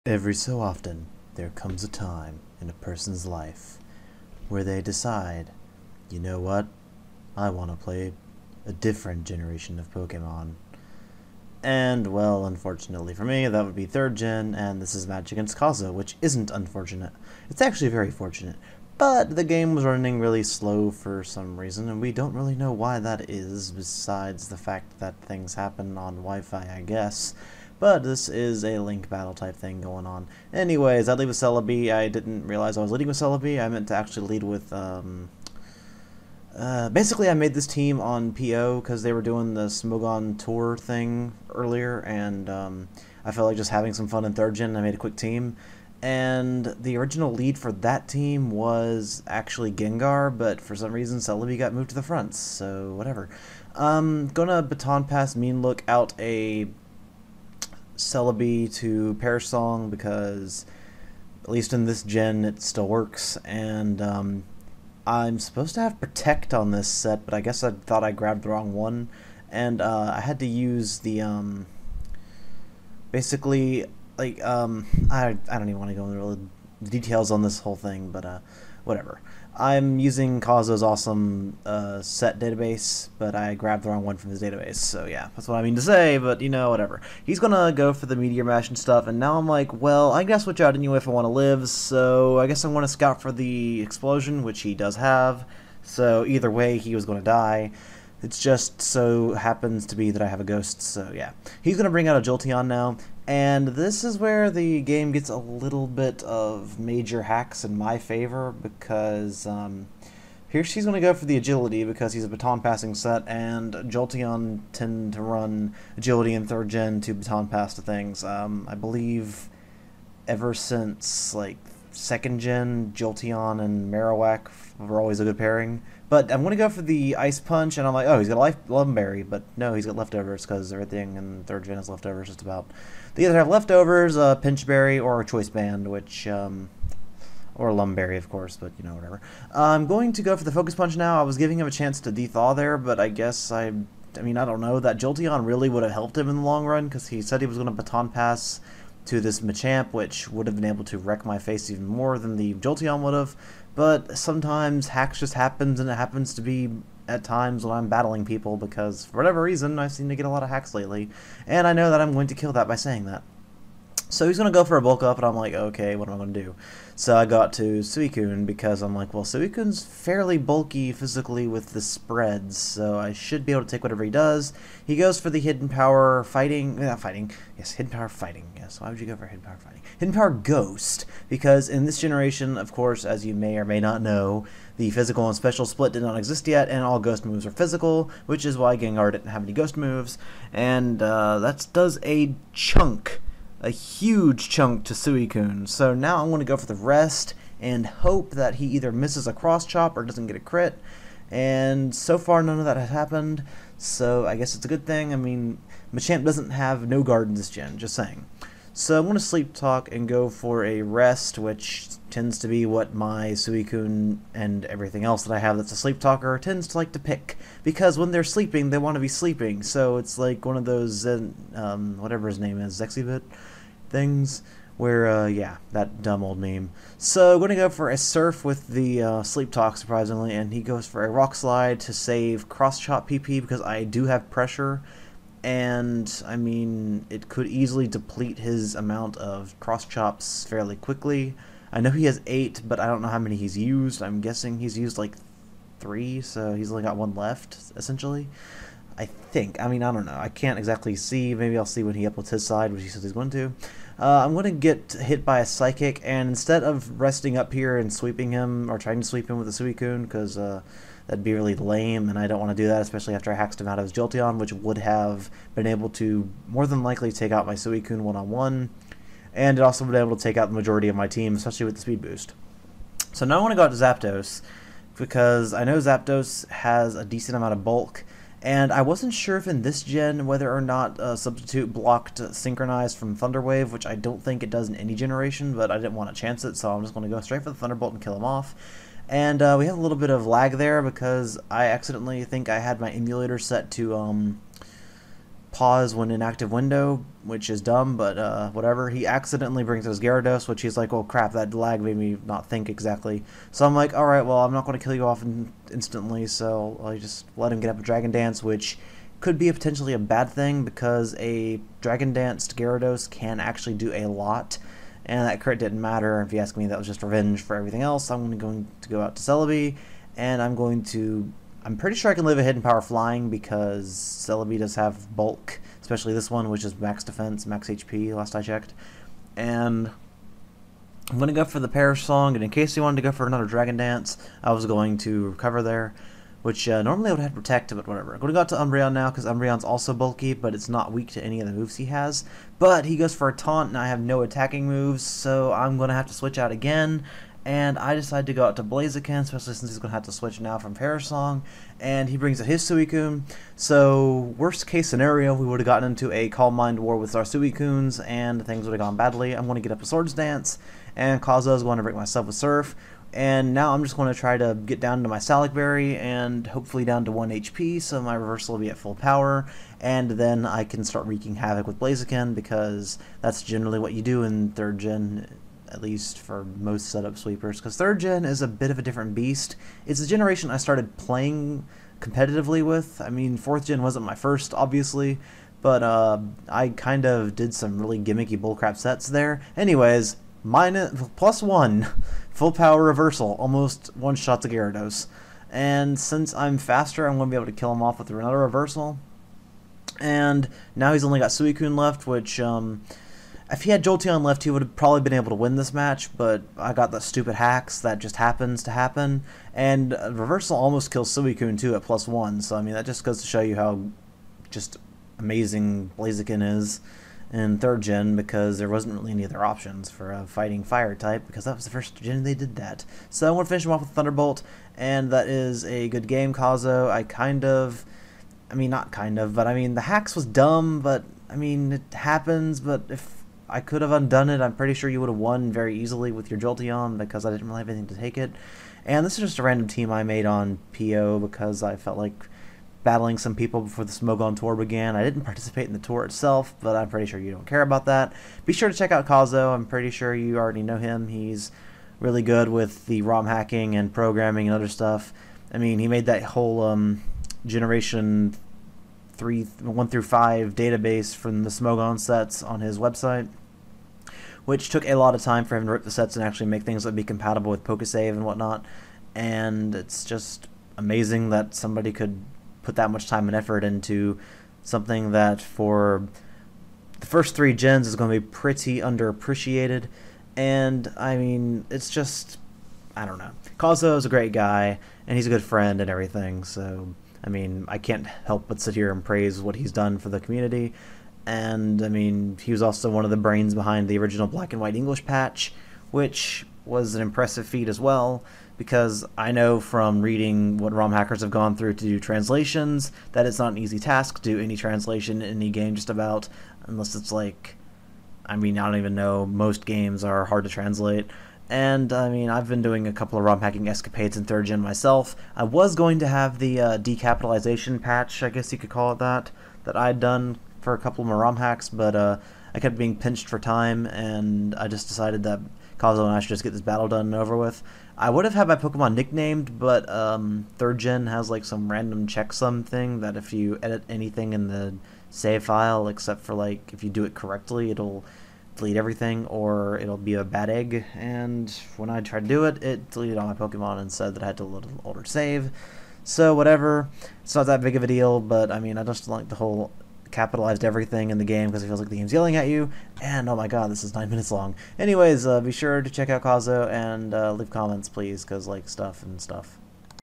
Every so often, there comes a time in a person's life where they decide, you know what, I want to play a different generation of Pokemon. And, well, unfortunately for me, that would be 3rd gen, and this is Match Against Kaza, which isn't unfortunate. It's actually very fortunate. But the game was running really slow for some reason, and we don't really know why that is, besides the fact that things happen on Wi-Fi, I guess. But this is a link battle type thing going on. Anyways, I lead with Celebi. I didn't realize I was leading with Celebi. I meant to actually lead with, basically I made this team on PO because they were doing the Smogon Tour thing earlier, and I felt like just having some fun in 3rd gen. I made a quick team. And the original lead for that team was actually Gengar, but for some reason Celebi got moved to the front, so whatever. Gonna Baton Pass Mean Look out a Celebi to Perish Song because, at least in this gen, it still works, and I'm supposed to have Protect on this set, but I guess I thought I grabbed the wrong one, and I had to use the, basically, like, I don't even want to go into the details on this whole thing, but whatever. I'm using Kazo's awesome set database, but I grabbed the wrong one from his database, so yeah, that's what I mean to say, but you know, whatever. He's gonna go for the Meteor Mash and stuff, and now I'm like, well, I gotta switch out anyway if I want to live, so I guess I'm gonna scout for the Explosion, which he does have, so either way, he was gonna die. It's just so happens to be that I have a Ghost, so yeah. He's gonna bring out a Jolteon now, and this is where the game gets a little bit of major hacks in my favor, because here she's going to go for the agility because he's a baton passing set, and Jolteon tend to run agility in 3rd gen to baton pass to things. I believe ever since like 2nd gen, Jolteon and Marowak were always a good pairing. But I'm going to go for the Ice Punch, and I'm like, oh, he's got a Lumberry, but no, he's got leftovers, because everything in 3rd gen is leftovers, just about. They either have leftovers, Pinchberry, or a Choice Band, which, or Lumberry, of course, but, you know, whatever. I'm going to go for the Focus Punch now. I was giving him a chance to dethaw there, but I guess I mean, I don't know, that Jolteon really would have helped him in the long run, because he said he was going to Baton Pass to this Machamp, which would have been able to wreck my face even more than the Jolteon would have. But sometimes hacks just happens, and it happens to be at times when I'm battling people, because for whatever reason I seem to get a lot of hacks lately, and I know that I'm going to kill that by saying that. So he's going to go for a bulk up, and I'm like, okay, what am I going to do? So I got to Suicune, because I'm like, well, Suicune's fairly bulky physically with the spreads, so I should be able to take whatever he does. He goes for the Hidden Power Fighting, not Fighting, yes, Hidden Power Fighting, yes, why would you go for Hidden Power Fighting? Hidden Power Ghost, because in this generation, of course, as you may or may not know, the physical and special split did not exist yet, and all ghost moves are physical, which is why Gengar didn't have any ghost moves, and that does a huge chunk to Suicune. So now I'm going to go for the rest and hope that he either misses a cross chop or doesn't get a crit. And so far none of that has happened, so I guess it's a good thing. I mean, Machamp doesn't have no guard in this gen, just saying. So I'm going to Sleep Talk and go for a rest, which tends to be what my Suicune and everything else that I have that's a Sleep Talker tends to like to pick. Because when they're sleeping, they want to be sleeping. So it's like one of those, whatever his name is, Zexibit things, where, yeah, that dumb old meme. So I'm going to go for a Surf with the Sleep Talk, surprisingly, and he goes for a Rock Slide to save Cross Chop PP because I do have pressure. And, I mean, it could easily deplete his amount of cross-chops fairly quickly. I know he has 8, but I don't know how many he's used. I'm guessing he's used, like, 3, so he's only got 1 left, essentially. I think. I mean, I don't know. I can't exactly see. Maybe I'll see when he uploads his side, which he says he's going to. I'm going to get hit by a Psychic, and instead of resting up here and sweeping him, or trying to sweep him with a Suicune, because, that'd be really lame, and I don't want to do that, especially after I hacked him out of his Jolteon, which would have been able to more than likely take out my Suicune one-on-one, and it also would be able to take out the majority of my team, especially with the speed boost. So now I want to go out to Zapdos, because I know Zapdos has a decent amount of bulk, and I wasn't sure if in this gen whether or not Substitute blocked Synchronize from Thunderwave, which I don't think it does in any generation, but I didn't want to chance it, so I'm just going to go straight for the Thunderbolt and kill him off. And we have a little bit of lag there because I accidentally think I had my emulator set to pause when in active window, which is dumb, but whatever. He accidentally brings his Gyarados, which he's like, oh crap, that lag made me not think exactly. So I'm like, alright, well, I'm not going to kill you off instantly, so I'll just let him get up a Dragon Dance, which could be potentially a bad thing, because a Dragon Danced Gyarados can actually do a lot, and that crit didn't matter. If you ask me, that was just revenge for everything else. I'm going to go out to Celebi, and I'm pretty sure I can live a Hidden Power Flying, because Celebi does have bulk, especially this one, which is max defense, max HP, last I checked. And I'm going to go for the Perish Song, and in case you wanted to go for another Dragon Dance, I was going to recover there, which normally I would have Protect, but whatever. I'm going to go out to Umbreon now, because Umbreon's also bulky, but it's not weak to any of the moves he has. But he goes for a Taunt, and I have no attacking moves, so I'm going to have to switch out again. And I decided to go out to Blaziken, especially since he's going to have to switch now from Perish Song. And he brings out his Suicune. So, worst case scenario, we would have gotten into a Calm Mind war with our Suicunes, and things would have gone badly. I'm going to get up a Swords Dance, and Kazo is going to break myself with Surf. And now I'm just going to try to get down to my Salac Berry, and hopefully down to 1 HP, so my reversal will be at full power. And then I can start wreaking havoc with Blaziken, because that's generally what you do in 3rd Gen, at least for most setup sweepers, because 3rd Gen is a bit of a different beast. It's the generation I started playing competitively with. I mean, 4th Gen wasn't my first, obviously, but I kind of did some really gimmicky bullcrap sets there. Anyways, +1, full power reversal, almost one-shot the Gyarados. And since I'm faster, I'm going to be able to kill him off with another reversal. And now he's only got Suicune left, which if he had Jolteon left, he would have probably been able to win this match, but I got the stupid hacks that just happens to happen, and reversal almost kills Suicune too at +1, so I mean, that just goes to show you how just amazing Blaziken is in 3rd Gen, because there wasn't really any other options for a fighting fire type, because that was the first gen they did that. So I'm going to finish him off with Thunderbolt, and that is a good game, Kazo. But I mean, the hacks was dumb, but I mean, it happens, but if I could have undone it, I'm pretty sure you would have won very easily with your Jolteon, because I didn't really have anything to take it. And this is just a random team I made on PO, because I felt like battling some people before the Smogon tour began. I didn't participate in the tour itself, but I'm pretty sure you don't care about that. Be sure to check out Kazo. I'm pretty sure you already know him. He's really good with the ROM hacking and programming and other stuff. I mean, he made that whole Generation 1 through 5 database from the Smogon sets on his website, which took a lot of time for him to rip the sets and actually make things that would be compatible with Pokesave and whatnot. And it's just amazing that somebody could put that much time and effort into something that for the first 3 gens is going to be pretty underappreciated. And I mean, it's just, I don't know. Kazo is a great guy, and he's a good friend and everything, so I mean, I can't help but sit here and praise what he's done for the community. And I mean, he was also one of the brains behind the original Black and White English patch, which was an impressive feat as well, because I know from reading what ROM hackers have gone through to do translations that it's not an easy task to do any translation in any game just about, unless it's like, I mean, I don't even know, most games are hard to translate. And, I mean, I've been doing a couple of ROM hacking escapades in 3rd Gen myself. I was going to have the decapitalization patch, I guess you could call it that I'd done for a couple of my ROM hacks, but I kept being pinched for time, and I just decided that Kazo and I should just get this battle done and over with. I would have had my Pokemon nicknamed, but 3rd Gen has like some random checksum thing that if you edit anything in the save file, except for like if you do it correctly, it'll delete everything, or it'll be a bad egg. And when I tried to do it, it deleted all my Pokemon and said that I had to load an older save. So whatever, it's not that big of a deal, but I mean, I just like the whole capitalized everything in the game because it feels like the game's yelling at you. And oh my god, this is 9 minutes long. Anyways, be sure to check out Kazo and leave comments, please, because like stuff and stuff.